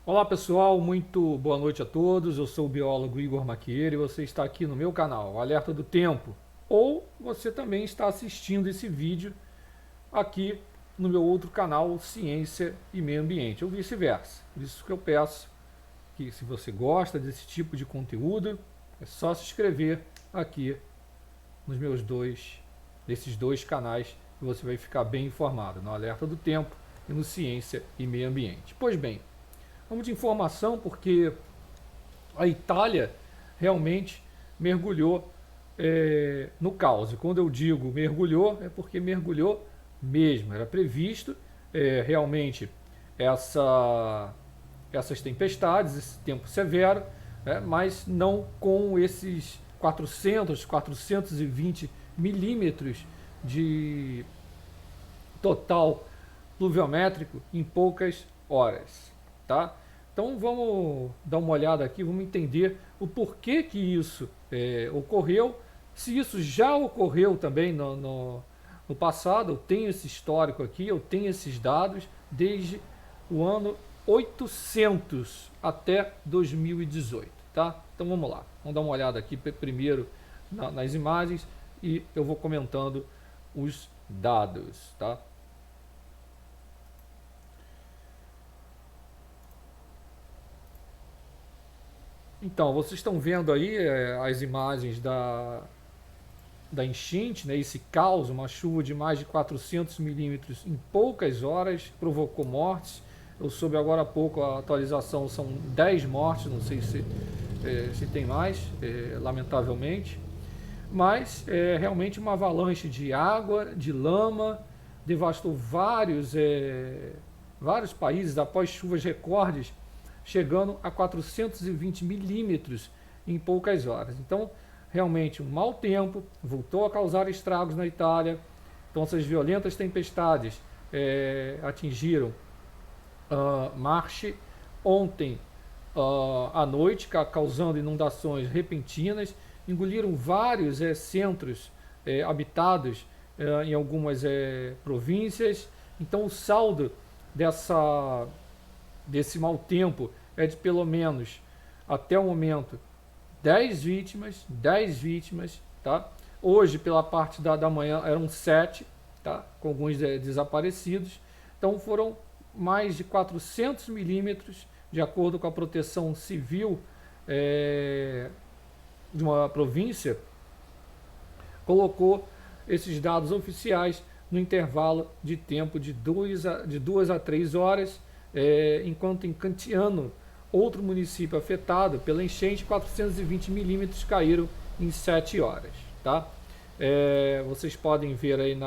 Olá pessoal, muito boa noite a todos. Eu sou o biólogo Igor Maquieira e você está aqui no meu canal, Alerta do Tempo. Ou você também está assistindo esse vídeo aqui no meu outro canal, Ciência e Meio Ambiente, ou vice-versa. Por isso que eu peço que, se você gosta desse tipo de conteúdo, é só se inscrever aqui nos nesses dois canais, que você vai ficar bem informado, no Alerta do Tempo e no Ciência e Meio Ambiente. Pois bem, vamos de informação, porque a Itália realmente mergulhou no caos. E quando eu digo mergulhou, é porque mergulhou mesmo. Era previsto realmente essas tempestades, esse tempo severo, mas não com esses 420 milímetros de total pluviométrico em poucas horas, tá? Então vamos dar uma olhada aqui, vamos entender o porquê que isso ocorreu, se isso já ocorreu também no passado. Eu tenho esse histórico aqui, eu tenho esses dados desde o ano 800 até 2018, tá? Então vamos lá, vamos dar uma olhada aqui primeiro nas imagens e eu vou comentando os dados, tá? Então, vocês estão vendo aí as imagens da enchente, né, esse caos, uma chuva de mais de 400 milímetros em poucas horas, provocou mortes. Eu soube agora há pouco, a atualização são 10 mortes, não sei se tem mais, lamentavelmente. Mas é realmente uma avalanche de água, de lama, devastou vários países após chuvas recordes, chegando a 420 milímetros em poucas horas. Então, realmente, um mau tempo voltou a causar estragos na Itália. Então, essas violentas tempestades atingiram Marche ontem à noite, causando inundações repentinas, engoliram vários centros habitados em algumas províncias. Então, o saldo desse mau tempo é de pelo menos, até o momento, 10 vítimas, tá? Hoje, pela parte da manhã, eram 7, tá? Com alguns desaparecidos. Então, foram mais de 400 milímetros, de acordo com a Proteção Civil de uma província, colocou esses dados oficiais no intervalo de tempo de 2 a 3 horas, enquanto em Cantiano, outro município afetado pela enchente, 420 milímetros caíram em 7 horas. Tá? Vocês podem ver aí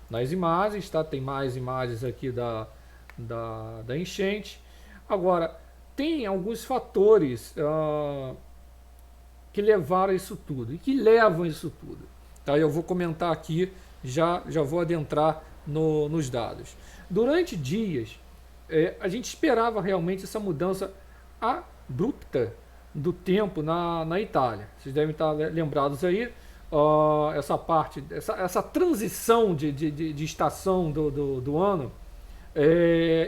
nas imagens, tá? Tem mais imagens aqui da enchente. Agora, tem alguns fatores que levaram a isso tudo e que levam a isso tudo. Tá? Eu vou comentar aqui, já vou adentrar nos dados. Durante dias, a gente esperava realmente essa mudança abrupta do tempo na Itália. Vocês devem estar lembrados aí, essa transição de estação do ano,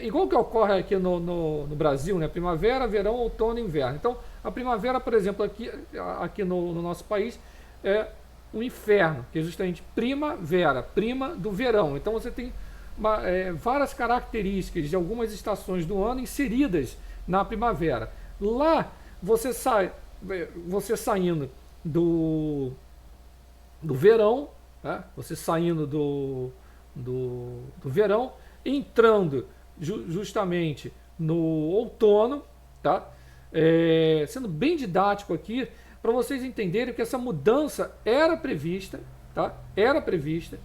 igual que ocorre aqui no Brasil, né? Primavera, verão, outono e inverno. Então, a primavera, por exemplo, aqui no nosso país, é um inferno, que é justamente primavera, prima do verão. Então, você tem várias características de algumas estações do ano inseridas na primavera. Lá, você saindo do verão, né? Você saindo do verão, entrando justamente no outono, tá? Sendo bem didático aqui, para vocês entenderem que essa mudança era prevista, tá? Era prevista,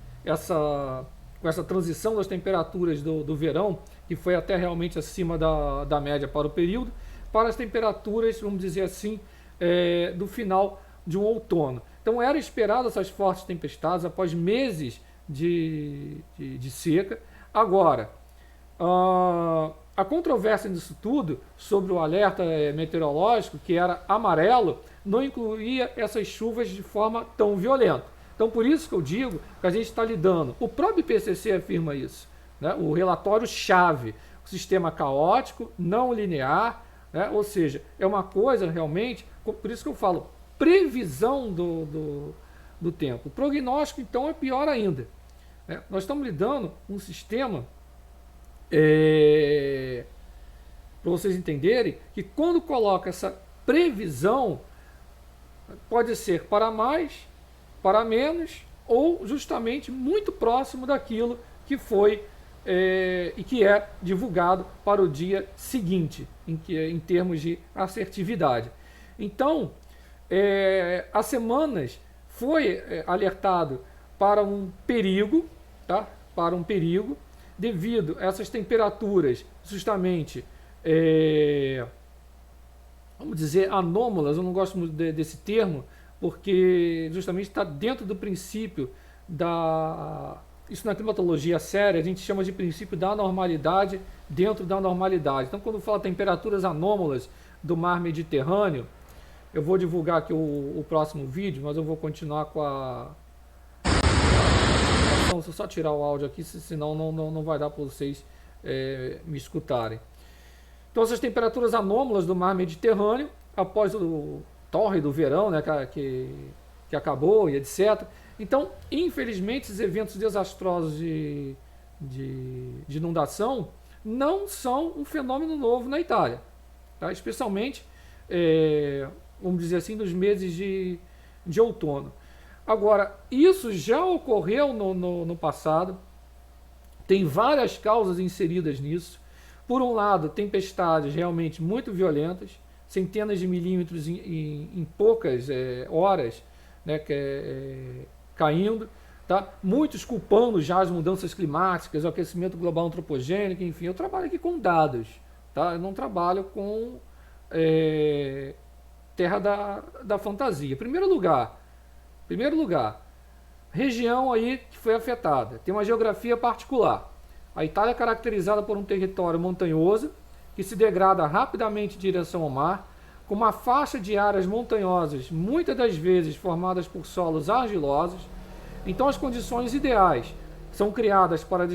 com essa transição das temperaturas do verão, que foi até realmente acima da média para o período, para as temperaturas, vamos dizer assim, do final de um outono. Então era esperado essas fortes tempestades após meses de seca. Agora, a controvérsia nisso tudo, sobre o alerta meteorológico, que era amarelo, não incluía essas chuvas de forma tão violenta. Então, por isso que eu digo que a gente está lidando, o próprio IPCC afirma isso, né, o relatório-chave, o sistema caótico, não linear, né, ou seja, é uma coisa realmente, por isso que eu falo, previsão do tempo. O prognóstico, então, é pior ainda. Né? Nós estamos lidando com um sistema, para vocês entenderem, que quando coloca essa previsão, pode ser para mais, para menos, ou justamente muito próximo daquilo que foi e que é divulgado para o dia seguinte, em termos de assertividade. Então, há semanas foi alertado para um perigo, tá? Para um perigo, devido a essas temperaturas justamente, vamos dizer, anômalas. Eu não gosto muito desse termo, porque justamente está dentro do princípio isso na climatologia séria, a gente chama de princípio da normalidade dentro da normalidade. Então, quando fala temperaturas anômalas do mar Mediterrâneo, eu vou divulgar aqui o próximo vídeo, mas eu vou continuar com a explicação. Se eu só tirar o áudio aqui, senão não vai dar para vocês me escutarem. Então, essas temperaturas anômalas do mar Mediterrâneo, após o tórrido verão, né, que acabou e etc. Então, infelizmente, esses eventos desastrosos de inundação não são um fenômeno novo na Itália, tá? Especialmente, vamos dizer assim, nos meses de outono. Agora, isso já ocorreu no passado, tem várias causas inseridas nisso. Por um lado, tempestades realmente muito violentas, centenas de milímetros em poucas horas, né, caindo, tá? Muitos culpando já as mudanças climáticas, o aquecimento global antropogênico, enfim. Eu trabalho aqui com dados, tá? Eu não trabalho com terra da fantasia. Primeiro lugar, região aí que foi afetada, tem uma geografia particular. A Itália é caracterizada por um território montanhoso, que se degrada rapidamente em direção ao mar, com uma faixa de áreas montanhosas, muitas das vezes formadas por solos argilosos. Então, as condições ideais são criadas para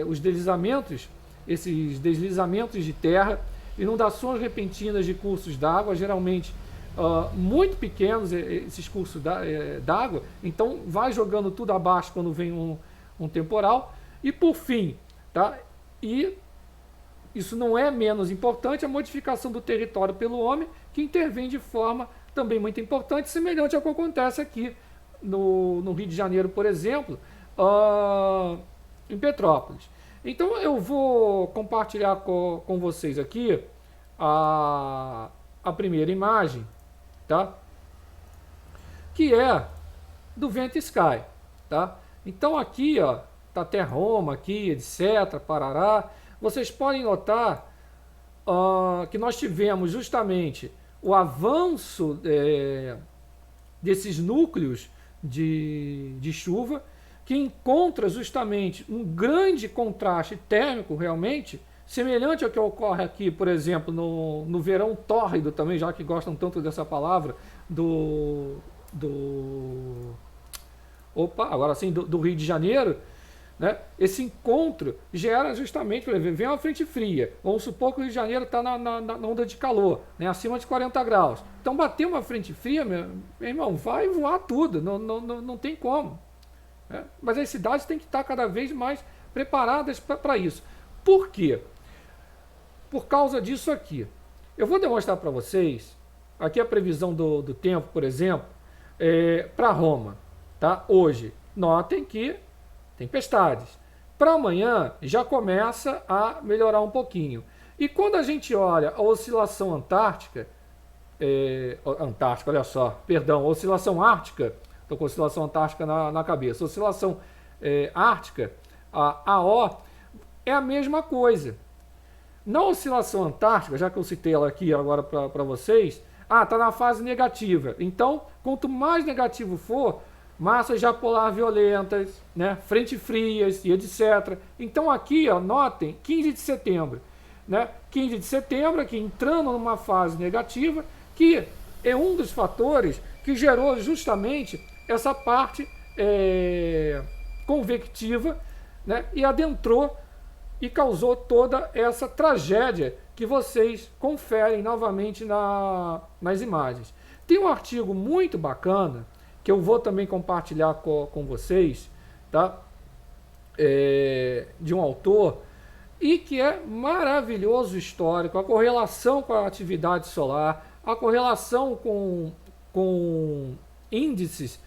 os deslizamentos, esses deslizamentos de terra, inundações repentinas de cursos d'água, geralmente muito pequenos esses cursos d'água, então vai jogando tudo abaixo quando vem um temporal. E por fim, tá? E isso não é menos importante, a modificação do território pelo homem, que intervém de forma também muito importante, semelhante ao que acontece aqui no Rio de Janeiro, por exemplo, em Petrópolis. Então eu vou compartilhar com vocês aqui a primeira imagem, tá? Que é do Vento Sky, tá? Então aqui, ó, tá até Roma aqui, etc, parará. Vocês podem notar que nós tivemos justamente o avanço desses núcleos de chuva, que encontra justamente um grande contraste térmico realmente, semelhante ao que ocorre aqui, por exemplo, no verão tórrido também, já que gostam tanto dessa palavra, agora sim, do Rio de Janeiro, né? Esse encontro gera justamente, vem uma frente fria, vamos supor que o Rio de Janeiro está na onda de calor, né? Acima de 40 graus. Então, bater uma frente fria, meu irmão, vai voar tudo, não tem como. Né? Mas as cidades têm que estar cada vez mais preparadas para isso. Por quê? Por causa disso aqui. Eu vou demonstrar para vocês, aqui a previsão do tempo, por exemplo, para Roma. Tá? Hoje, notem que tempestades. Para amanhã já começa a melhorar um pouquinho. E quando a gente olha a oscilação antártica, oscilação ártica, estou com oscilação antártica na cabeça, oscilação ártica, a AO, é a mesma coisa. Na oscilação antártica, já que eu citei ela aqui agora para vocês, está na fase negativa. Então, quanto mais negativo for, massas já polar violentas, né, frente frias e etc. Então aqui, ó, notem, 15 de setembro. Né, 15 de setembro, aqui entrando numa fase negativa, que é um dos fatores que gerou justamente essa parte convectiva né, e adentrou e causou toda essa tragédia que vocês conferem novamente nas imagens. Tem um artigo muito bacana, que eu vou também compartilhar com vocês, tá? De um autor, e que é maravilhoso histórico, a correlação com a atividade solar, a correlação com índices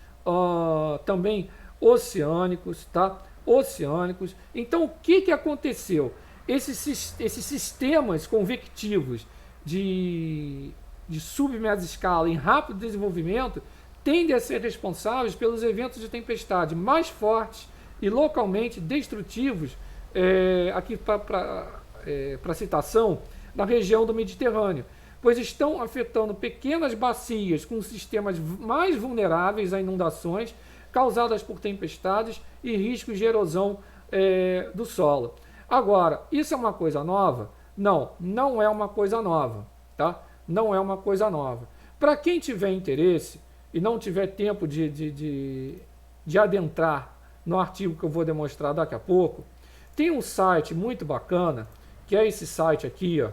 também oceânicos, tá? Oceânicos. Então, o que aconteceu? Esses sistemas convectivos de submesescala em rápido desenvolvimento tendem a ser responsáveis pelos eventos de tempestade mais fortes e localmente destrutivos, aqui para citação, na região do Mediterrâneo, pois estão afetando pequenas bacias com sistemas mais vulneráveis a inundações causadas por tempestades e riscos de erosão do solo. Agora, isso é uma coisa nova? Não, não é uma coisa nova, tá? Não é uma coisa nova. Para quem tiver interesse e não tiver tempo de adentrar no artigo que eu vou demonstrar daqui a pouco, tem um site muito bacana, que é esse site aqui, ó.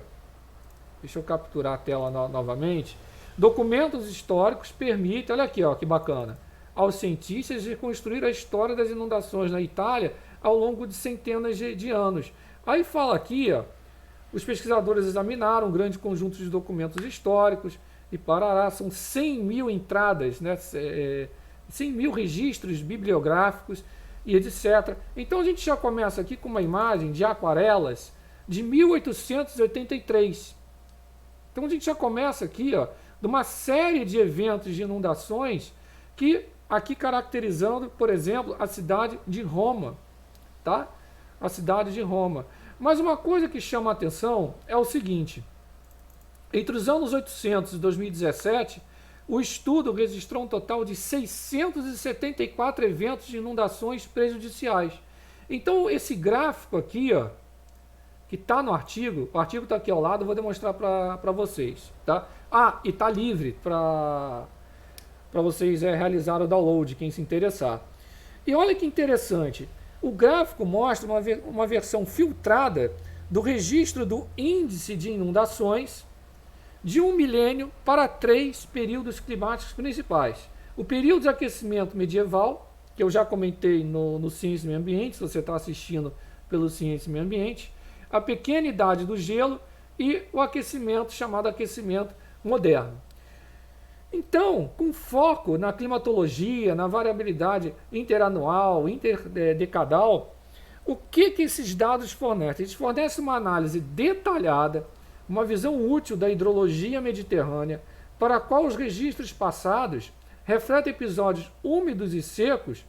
Deixa eu capturar a tela novamente. Documentos históricos permitem, olha aqui, ó, que bacana, aos cientistas reconstruir a história das inundações na Itália ao longo de centenas de anos. Aí fala aqui, ó, os pesquisadores examinaram um grande conjunto de documentos históricos e parará, são 100 mil entradas, né, 100 mil registros bibliográficos e etc. Então a gente já começa aqui com uma imagem de aquarelas de 1883. Então a gente já começa aqui, ó, de uma série de eventos de inundações que aqui caracterizando, por exemplo, a cidade de Roma, tá? A cidade de Roma. Mas uma coisa que chama a atenção é o seguinte: entre os anos 800 e 2017, o estudo registrou um total de 674 eventos de inundações prejudiciais. Então esse gráfico aqui, ó, que está no artigo, o artigo está aqui ao lado, eu vou demonstrar para vocês, tá? Ah, e está livre para vocês realizar o download, quem se interessar. E olha que interessante, o gráfico mostra uma versão filtrada do registro do índice de inundações de um milênio para 3 períodos climáticos principais. O período de aquecimento medieval, que eu já comentei no Ciência e Meio Ambiente, se você está assistindo pelo Ciência e Meio Ambiente, a pequena idade do gelo e o aquecimento chamado aquecimento moderno. Então, com foco na climatologia, na variabilidade interanual, interdecadal, o que esses dados fornecem? Eles fornecem uma análise detalhada, uma visão útil da hidrologia mediterrânea, para a qual os registros passados refletem episódios úmidos e secos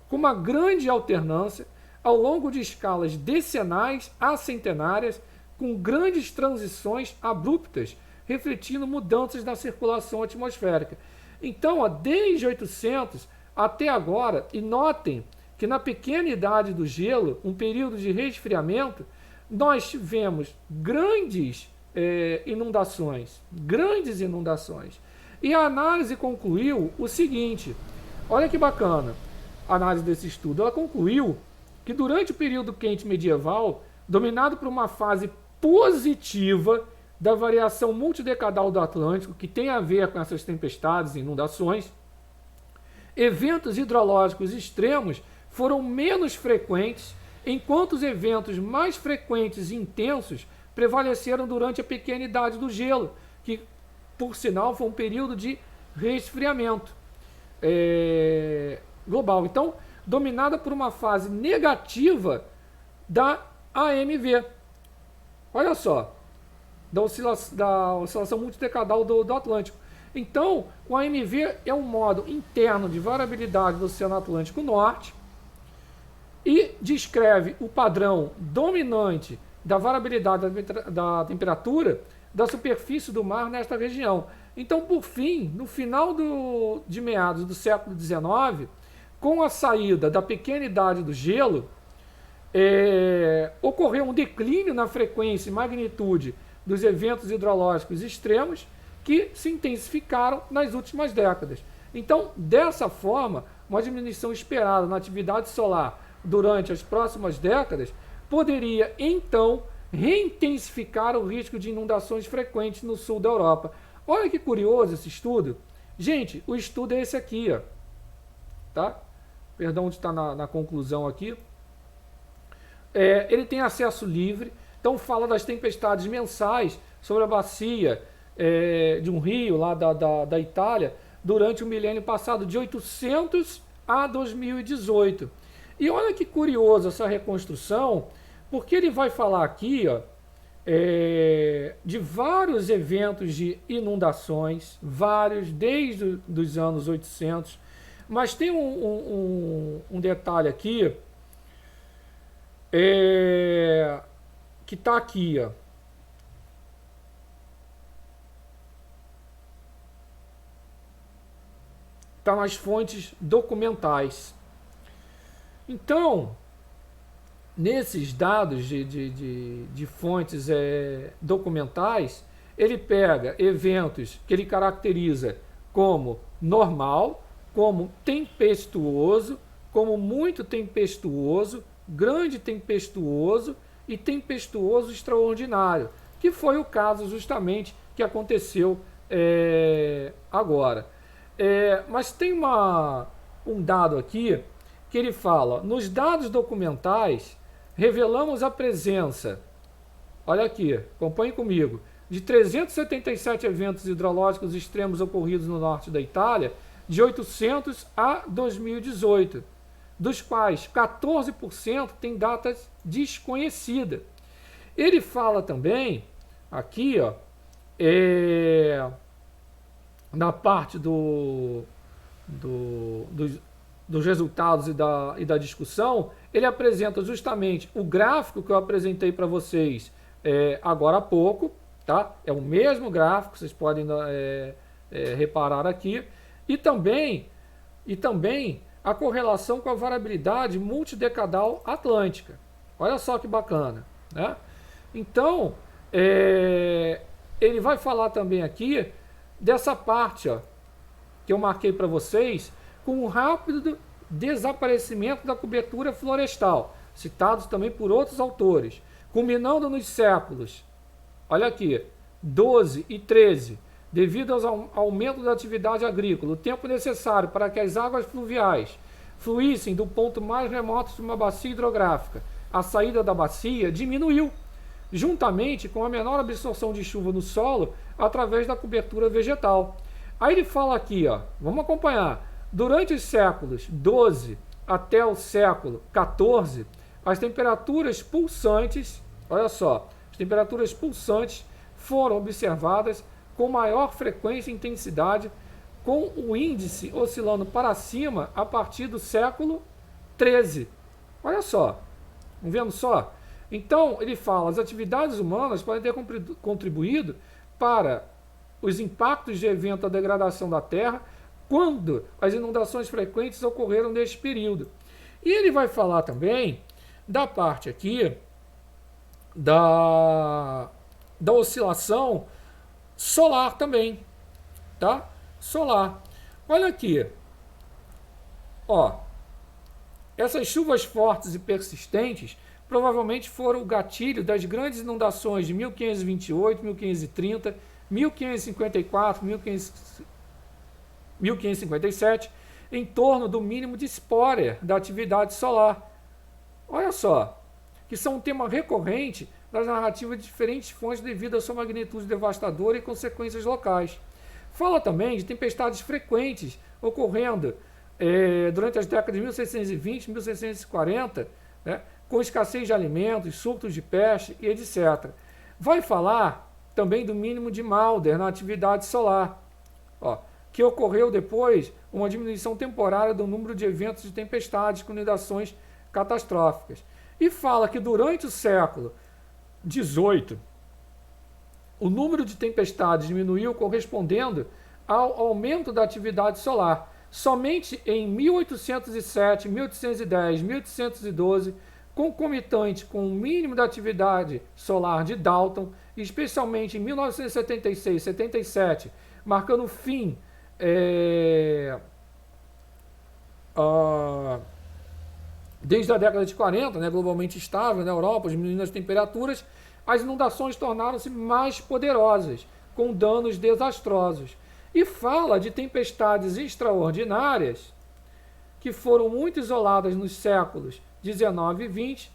com uma grande alternância ao longo de escalas decenais a centenárias, com grandes transições abruptas, refletindo mudanças na circulação atmosférica. Então, ó, desde 800 até agora, e notem que na pequena idade do gelo, um período de resfriamento, nós tivemos grandes inundações. E a análise concluiu o seguinte, olha que bacana, a análise desse estudo, ela concluiu que durante o período quente medieval, dominado por uma fase positiva da variação multidecadal do Atlântico, que tem a ver com essas tempestades e inundações, eventos hidrológicos extremos foram menos frequentes, enquanto os eventos mais frequentes e intensos prevaleceram durante a pequena idade do gelo, que, por sinal, foi um período de resfriamento global. Então, dominada por uma fase negativa da AMV. Olha só, da oscilação multidecadal do Atlântico. Então, o AMV é um modo interno de variabilidade do Oceano Atlântico Norte e descreve o padrão dominante da variabilidade da temperatura da superfície do mar nesta região. Então, por fim, no final de meados do século XIX, com a saída da pequena idade do gelo, ocorreu um declínio na frequência e magnitude dos eventos hidrológicos extremos que se intensificaram nas últimas décadas. Então, dessa forma, uma diminuição esperada na atividade solar, durante as próximas décadas poderia, então, reintensificar o risco de inundações frequentes no sul da Europa. Olha que curioso esse estudo. Gente, o estudo é esse aqui, ó. Tá? Perdão de estar na conclusão aqui. Ele tem acesso livre, então fala das tempestades mensais sobre a bacia de um rio lá da Itália durante o milênio passado, de 800 a 2018. E olha que curioso essa reconstrução, porque ele vai falar aqui, ó, de vários eventos de inundações, vários desde os anos 800, mas tem um detalhe aqui, que está aqui, ó. Está nas fontes documentais. Então, nesses dados de fontes documentais, ele pega eventos que ele caracteriza como normal, como tempestuoso, como muito tempestuoso, grande tempestuoso e tempestuoso extraordinário, que foi o caso justamente que aconteceu agora. Mas tem um dado aqui que ele fala, nos dados documentais, revelamos a presença, olha aqui, acompanhe comigo, de 377 eventos hidrológicos extremos ocorridos no norte da Itália, de 800 a 2018, dos quais 14% tem datas desconhecidas. Ele fala também, aqui, ó, na parte dos resultados e da discussão, ele apresenta justamente o gráfico que eu apresentei para vocês agora há pouco, tá? É o mesmo gráfico, vocês podem reparar aqui, e também a correlação com a variabilidade multidecadal atlântica. Olha só que bacana, né? Então, ele vai falar também aqui dessa parte, ó, que eu marquei para vocês, com o rápido desaparecimento da cobertura florestal, citados também por outros autores, culminando nos séculos, olha aqui, 12 e 13, devido ao aumento da atividade agrícola, o tempo necessário para que as águas fluviais fluíssem do ponto mais remoto de uma bacia hidrográfica à saída da bacia diminuiu, juntamente com a menor absorção de chuva no solo através da cobertura vegetal. Aí ele fala aqui, ó, vamos acompanhar, durante os séculos 12 até o século 14, as temperaturas pulsantes, olha só, as temperaturas pulsantes foram observadas com maior frequência e intensidade, com o índice oscilando para cima a partir do século 13. Olha só, estão vendo só? Então, ele fala, as atividades humanas podem ter contribuído para os impactos de evento da degradação da terra quando as inundações frequentes ocorreram neste período. E ele vai falar também da parte aqui da oscilação solar também, tá? Solar. Olha aqui, ó, essas chuvas fortes e persistentes provavelmente foram o gatilho das grandes inundações de 1528, 1530, 1554, 1557, em torno do mínimo de Spörer da atividade solar. Olha só, que são um tema recorrente das narrativas de diferentes fontes devido à sua magnitude devastadora e consequências locais. Fala também de tempestades frequentes ocorrendo durante as décadas de 1620 e 1640, né, com escassez de alimentos, surtos de peste e etc. Vai falar também do mínimo de Maunder na atividade solar, ó, que ocorreu depois uma diminuição temporária do número de eventos de tempestades com inundações catastróficas. E fala que durante o século XVIII, o número de tempestades diminuiu correspondendo ao aumento da atividade solar. Somente em 1807, 1810, 1812, concomitante com o mínimo da atividade solar de Dalton, especialmente em 1976, 77, marcando o fim Desde a década de 40, né, globalmente estável na Europa, diminuindo as temperaturas, as inundações tornaram-se mais poderosas, com danos desastrosos. E fala de tempestades extraordinárias que foram muito isoladas nos séculos 19 e 20,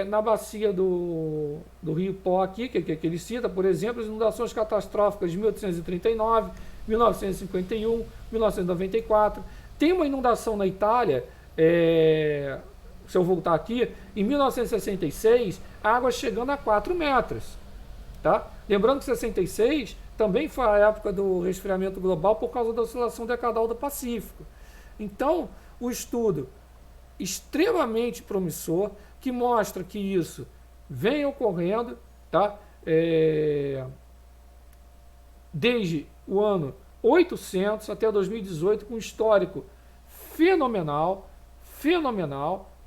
na bacia do Rio Pó aqui, que ele cita, por exemplo, as inundações catastróficas de 1839, 1951, 1994. Tem uma inundação na Itália, se eu voltar aqui, em 1966, água chegando a 4 metros. Tá? Lembrando que 66 também foi a época do resfriamento global por causa da oscilação decadal do Pacífico. Então, o estudo extremamente promissor, que mostra que isso vem ocorrendo, tá? Desde o ano 800 até 2018, com um histórico fenomenal,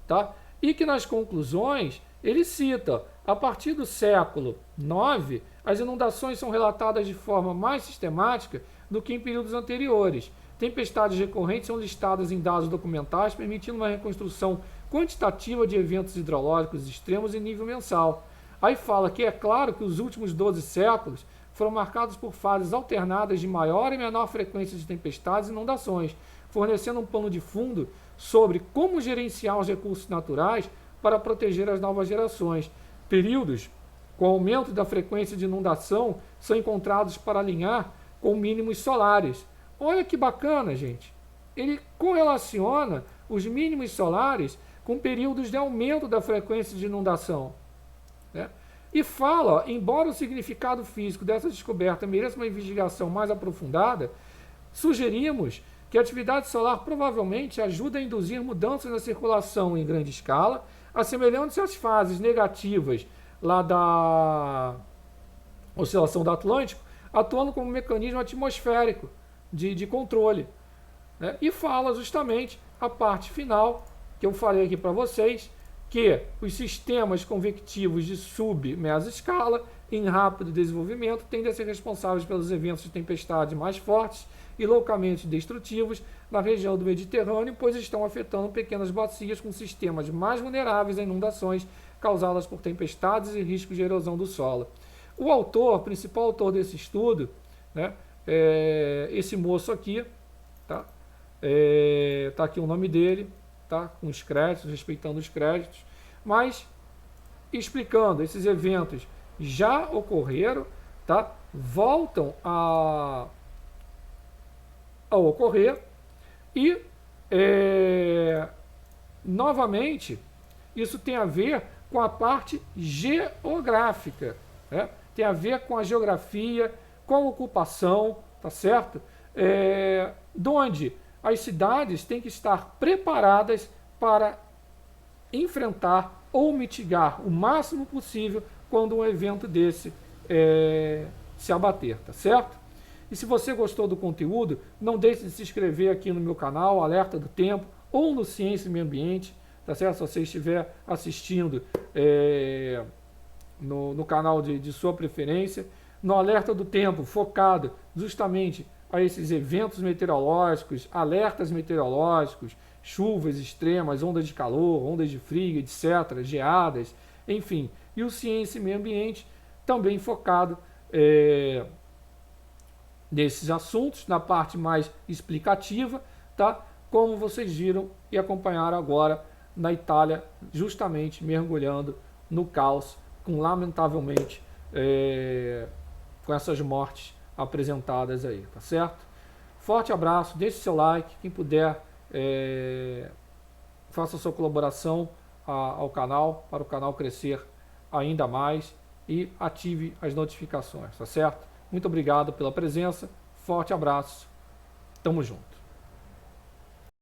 tá? E que nas conclusões ele cita, a partir do século IX, as inundações são relatadas de forma mais sistemática do que em períodos anteriores. Tempestades recorrentes são listadas em dados documentais, permitindo uma reconstrução quantitativa de eventos hidrológicos extremos em nível mensal. Aí fala que é claro que os últimos 12 séculos foram marcados por fases alternadas de maior e menor frequência de tempestades e inundações, fornecendo um pano de fundo sobre como gerenciar os recursos naturais para proteger as novas gerações. Períodos com aumento da frequência de inundação são encontrados para alinhar com mínimos solares. Olha que bacana, gente. Ele correlaciona os mínimos solares com períodos de aumento da frequência de inundação, né? E fala, embora o significado físico dessa descoberta mereça uma investigação mais aprofundada, sugerimos que a atividade solar provavelmente ajuda a induzir mudanças na circulação em grande escala, assemelhando-se às fases negativas lá da oscilação do Atlântico, atuando como um mecanismo atmosférico de controle, né? E fala justamente a parte final que eu falei aqui para vocês, que os sistemas convectivos de sub-mesoscala em rápido desenvolvimento tendem a ser responsáveis pelos eventos de tempestade mais fortes e localmente destrutivos na região do Mediterrâneo, pois estão afetando pequenas bacias com sistemas mais vulneráveis a inundações causadas por tempestades e riscos de erosão do solo. O principal autor desse estudo, né, é esse moço aqui, tá? Tá aqui o nome dele, tá? Com os créditos, respeitando os créditos, mas explicando, esses eventos já ocorreram, tá? Voltam a ocorrer e, novamente, isso tem a ver com a parte geográfica, né? Tem a ver com a geografia, com a ocupação, tá certo? Donde as cidades têm que estar preparadas para enfrentar ou mitigar o máximo possível quando um evento desse se abater, tá certo? E se você gostou do conteúdo, não deixe de se inscrever aqui no meu canal, Alerta do Tempo, ou no Ciência e Meio Ambiente, tá certo? Se você estiver assistindo no canal de sua preferência, no Alerta do Tempo, focado justamente a esses eventos meteorológicos, alertas meteorológicos, chuvas extremas, ondas de calor, ondas de frio, etc., geadas, enfim. E o Ciência e Meio Ambiente, também focado nesses assuntos, na parte mais explicativa, tá? Como vocês viram e acompanharam agora na Itália, justamente mergulhando no caos, lamentavelmente, com essas mortes apresentadas aí, tá certo? Forte abraço, deixe seu like, quem puder, faça sua colaboração ao canal, para o canal crescer ainda mais, e ative as notificações, tá certo? Muito obrigado pela presença, forte abraço, tamo junto.